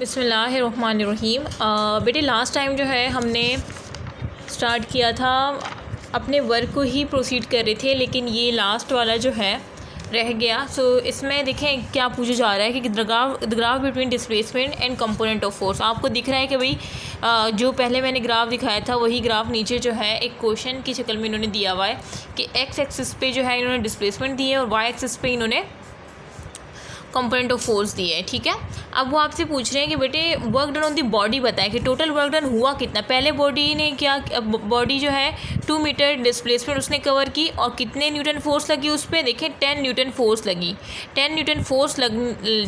बिस्मिल्लाहिर्रहमानिर्रहीम। बेटे last time जो है हमने स्टार्ट किया था, अपने वर्क को ही प्रोसीड कर रहे थे, लेकिन ये लास्ट वाला जो है रह गया। सो इसमें देखें क्या पूछा जा रहा है कि the graph between displacement and component of force. आपको दिख रहा है कि भाई जो पहले मैंने ग्राफ दिखाया था वही ग्राफ नीचे जो है एक क्वेश्चन की शक्ल में इन्होंने दिया हुआ है कि एक्स एक्सिस पे जो है इन्होंने डिस्प्लेसमेंट दी है और वाई एक्सिस पे इन्होंने कंपोनेंट ऑफ फोर्स दिए है। ठीक है, अब वो आपसे पूछ रहे हैं कि बेटे work done on the body बताएं कि टोटल वर्क डन हुआ कितना। पहले बॉडी ने क्या, बॉडी जो है 2 मीटर डिस्प्लेसमेंट उसने कवर की और कितने न्यूटन फोर्स लगी उस पर, देखें 10 न्यूटन फोर्स लगी। 10 न्यूटन फोर्स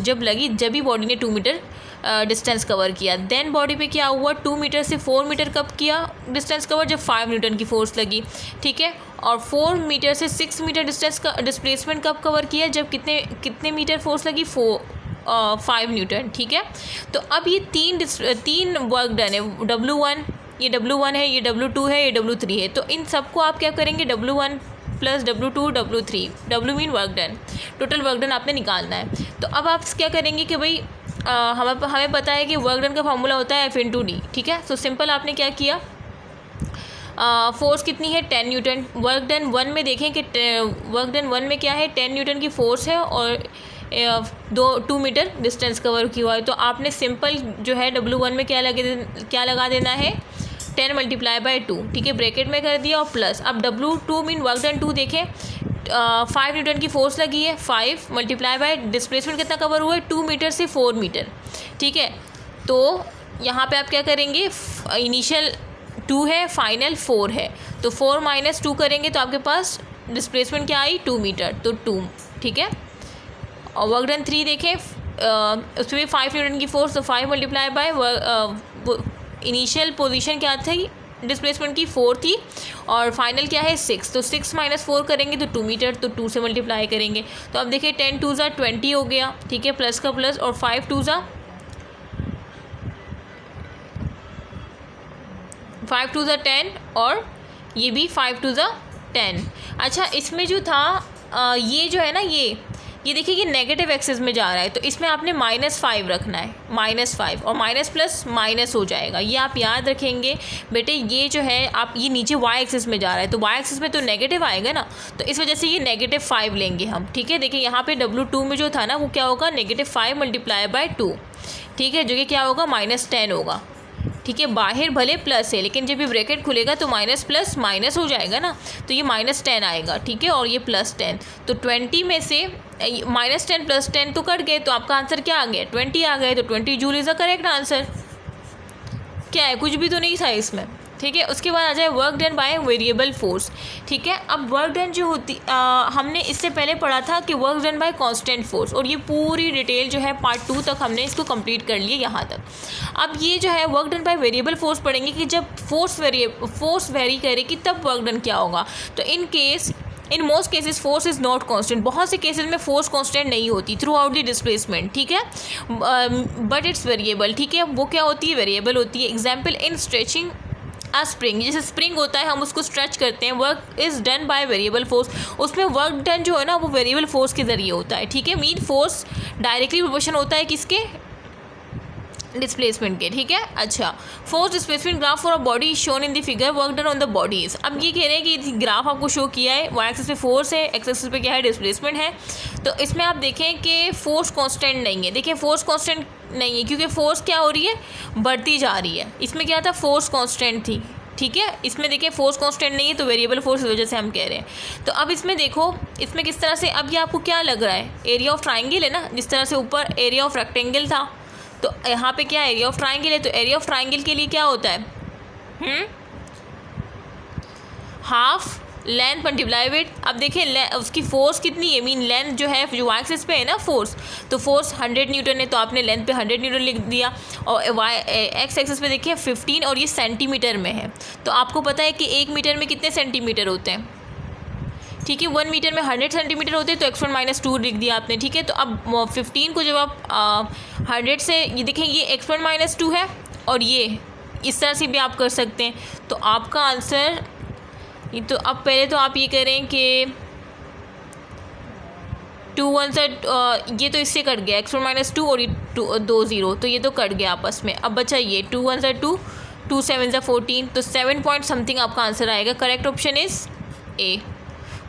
जब लगी जब ही बॉडी ने 2 मीटर डिस्टेंस कवर किया। देन बॉडी पे क्या हुआ, 2 मीटर से 4 मीटर कब किया डिस्टेंस कवर, जब 5 न्यूटन की फोर्स लगी। ठीक है, और 4 मीटर से 6 मीटर डिस्टेंस का डिस्प्लेसमेंट कब कवर किया, जब कितने मीटर फोर्स लगी, 5 न्यूटन। ठीक है, तो अब ये तीन वर्क डन है। W1 ये W1 है, ये W2 है, ये W3 है। तो इन सबको आप क्या करेंगे, W1 plus W2 W3, W mean work done, total work done आपने निकालना है। तो अब आप क्या करेंगे कि भाई हमें पता है कि वर्क डन का फार्मूला होता है F/D। ठीक है, सो सिंपल आपने क्या किया, फोर्स कितनी है 10 न्यूटन। वर्क डन 1 में देखें कि वर्क डन 1 में क्या है 10 न्यूटन की फोर्स है और 2 मीटर डिस्टेंस कवर किया हुआ है। तो आपने सिंपल जो है W1 में क्या लगा देना है 10 मल्टीप्लाई बाय 2। ठीक है, ब्रैकेट में कर दिया और प्लस। अब W2 मीन वर्क डन 2 देखें 5 न्यूटन की फोर्स लगी है, 5 मल्टीप्लाई बाय डिस्प्लेसमेंट कितना कवर हुआ है 2 मीटर से 4 मीटर। ठीक है, तो यहाँ पे आप क्या करेंगे, इनिशियल 2 है, फाइनल 4 है, तो 4 माइनस 2 करेंगे तो आपके पास डिस्प्लेसमेंट क्या आई 2 मीटर, तो 2। ठीक है, और वर्क डन 3 देखें उसमें भी 5 न्यूटन की फोर्स, तो 5 मल्टीप्लाई बाय इनिशियल पोजीशन क्या थी डिस्प्लेसमेंट की 4 थी और फाइनल क्या है 6, तो 6 माइनस 4 करेंगे तो 2 मीटर, तो 2 से मल्टीप्लाई करेंगे। तो अब देखिए 10 2 ज़ा 20 हो गया। ठीक है, प्लस का प्लस, और 5 2 ज़ा 10 और ये भी 5 2 ज़ा 10। अच्छा, इसमें जो था ये जो है ना, ये देखिए ये नेगेटिव एक्सिस में जा रहा है, तो इसमें आपने -5 रखना है, -5, और माइनस प्लस माइनस हो जाएगा। ये आप याद रखेंगे बेटे। ये जो है आप ये नीचे वाई एक्सिस में जा रहा है, तो वाई एक्सिस में तो नेगेटिव आएगा ना, तो इस वजह से ये -5 लेंगे हम। ठीक है, देखिए यहाँ पे W2 में जो था ना वो क्या होगा, -5 मल्टीप्लाई बाय 2। ठीक है, जो कि क्या होगा -10 होगा। ठीक है, बाहर भले प्लस है लेकिन जब ये ब्रैकेट खुलेगा तो माइनस प्लस माइनस हो जाएगा ना, तो ये -10 आएगा। ठीक है, और ये +10, तो 20 में से -10 + 10 तो कट गए, तो आपका आंसर क्या आ गया 20 आ गए। तो 20 joule is the correct answer. क्या है, कुछ भी तो नहीं था इसमें। ठीक है, उसके बाद आ जाए work done by variable force. ठीक है, अब वर्क डन जो होती हमने इससे पहले पढ़ा था कि work done by constant force, और ये पूरी डिटेल जो है पार्ट 2 तक हमने इसको कंप्लीट कर लिया यहाँ तक। अब ये जो है work done by variable force पढ़ेंगे कि जब फोर्स वेरी करेगी तब वर्क डन क्या होगा। तो in most cases force is not constant. बहुत से केसेस में फोर्स कांस्टेंट नहीं होती थ्रू आउट द डिस्प्लेसमेंट। ठीक है, बट इट्स वेरिएबल। ठीक है, वो क्या होती है, वेरिएबल होती है। Example in stretching a spring, जैसे स्प्रिंग होता है हम उसको स्ट्रेच करते हैं, work is done by variable force. उसमें वर्क डन जो है ना वो वेरिएबल फोर्स के ज़रिए होता है। ठीक है, मीन फोर्स डायरेक्टली प्रोपोर्शन होता है किसके, डिस्प्लेसमेंट के। ठीक है, अच्छा, force displacement graph for a body shown in the figure, work done on the bodies. अब ये कह रहे हैं कि ग्राफ आपको शो किया है, वाई एक्सिस पे फोर्स है, एक्स एक्सिस पे क्या है डिस्प्लेसमेंट है। तो इसमें आप देखें कि फोर्स कांस्टेंट नहीं है। देखिए फोर्स कांस्टेंट नहीं है क्योंकि फोर्स क्या हो रही है, बढ़ती जा रही है। इसमें क्या था, फोर्स कांस्टेंट थी। ठीक है, इसमें देखिए फोर्स कांस्टेंट नहीं है, तो वेरिएबल फोर्स की वजह से हम कह रहे हैं। तो अब इसमें देखो, इसमें किस तरह से, अब ये आपको क्या लग रहा है, एरिया ऑफ ट्राइंगल है ना, जिस तरह से ऊपर एरिया ऑफ रेक्टेंगल था, तो यहाँ पे क्या एरिया ऑफ ट्राइंगल है। तो एरिया ऑफ ट्राइंगल के लिए क्या होता है, हाफ लेंथ मल्टीप्लाई विड्थ। अब देखिए उसकी फोर्स कितनी है, मीन लेंथ जो है जो वाई एक्सिस पे है ना फोर्स, तो फोर्स 100 न्यूटन है, तो आपने लेंथ पे 100 न्यूटन लिख दिया। और एक्स एक्सिस पे देखिए 15, और ये सेंटीमीटर में है। तो आपको पता है कि 1 मीटर में कितने सेंटीमीटर होते हैं। ठीक है, 1 मीटर में 100 सेंटीमीटर होते हैं, तो x1 - 2 लिख दिया आपने। ठीक है, तो अब 15 को जब आप 100 से, ये देखें ये x1 - 2 है, और ये इस तरह से भी आप कर सकते हैं। तो आपका आंसर ये, तो अब पहले तो आप ये करें कि 2 1 से ये तो इससे कट गया, x1 माइनस 2 और ये 2 0, तो ये तो कट गया आपस में। अब बचा ये 2 1 से 2, 2 7 से 14, तो 7 पॉइंट समथिंग आपका आंसर आएगा। Correct option is a.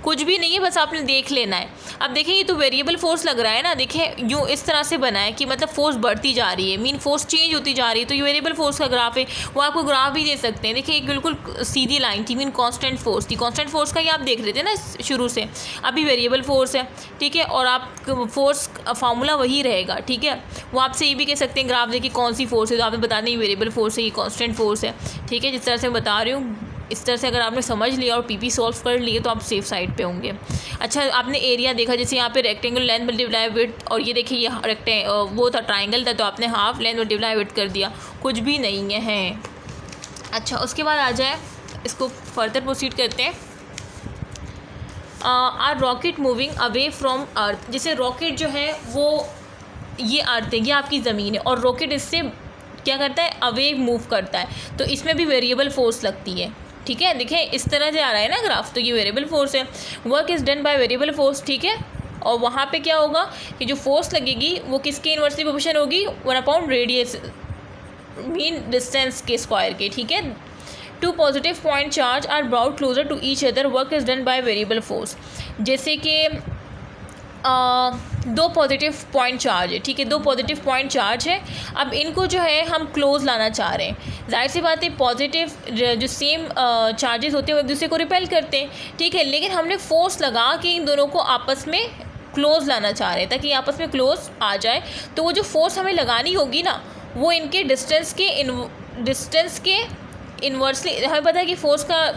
कुछ भी नहीं है, बस आपने देख लेना है। अब देखिए ये तो वेरिएबल फोर्स लग रहा है ना, देखिए यूँ इस तरह से बना है कि मतलब फोर्स बढ़ती जा रही है, मीन फोर्स चेंज होती जा रही है, तो ये वेरिएबल फोर्स का ग्राफ है। वो आपको ग्राफ भी दे सकते हैं। देखिए एक बिल्कुल सीधी लाइन थी, मीन कांस्टेंट फोर्स थी। कांस्टेंट फोर्स का ये आप देख रहे थे ना शुरू से, अभी वेरिएबल फोर्स है, ठीक है। और आप फोर्स फार्मूला वही रहेगा, ठीक है। वो आपसे ये भी कह सकते हैं ग्राफ देखिए कौन सी फोर्स है, तो आपने बता दें ये वेरिएबल फोर्स है, ये कांस्टेंट फोर्स है, ठीक है। जिस तरह से मैं बता रही हूँ इस तरह से अगर आपने समझ लिया और पीपी सॉल्व कर लिए तो आप सेफ साइड पे होंगे। अच्छा आपने एरिया देखा, जैसे यहाँ पे रेक्टेंगल लेंथ मल्टीप्लाई विड्थ, और ये देखिए ये वो था ट्राइंगल था, तो आपने हाफ लेंथ मल्टीप्लाई विड्थ कर दिया, कुछ भी नहीं है। अच्छा उसके बाद आ जाए, इसको फर्दर प्रोसीड करते हैं। Are rocket moving away from earth, जैसे रॉकेट जो है वो ये अर्थ है, ये आपकी ज़मीन है, और रॉकेट इससे क्या करता है, अवे मूव करता है, तो इसमें भी वेरिएबल फोर्स लगती है, ठीक है। देखिए इस तरह से आ रहा है ना ग्राफ, तो ये वेरिएबल फोर्स है। Work is done by variable force, ठीक है। और वहाँ पे क्या होगा कि जो फोर्स लगेगी वो किसके इन्वर्सली प्रोपोर्शनल होगी, 1 रेडियस मीन डिस्टेंस के स्क्वायर के, ठीक है। 2 positive point charge are brought closer to each other, work is done by variable force. जैसे कि 2 पॉजिटिव पॉइंट चार्ज है, ठीक है, 2 पॉजिटिव पॉइंट चार्ज है। अब इनको जो है हम क्लोज लाना चाह रहे हैं। जाहिर सी बात है पॉजिटिव जो सेम चार्जेस होते हैं वो एक दूसरे को रिपेल करते हैं, ठीक है। लेकिन हमने फोर्स लगा के इन दोनों को आपस में क्लोज लाना चाह रहे हैं ताकि आपस में क्लोज आ जाए। तो वो जो फोर्स हमें लगानी होगी ना, वो इनके डिस्टेंस के इन्वर्सली, हमें पता है कि फोर्स का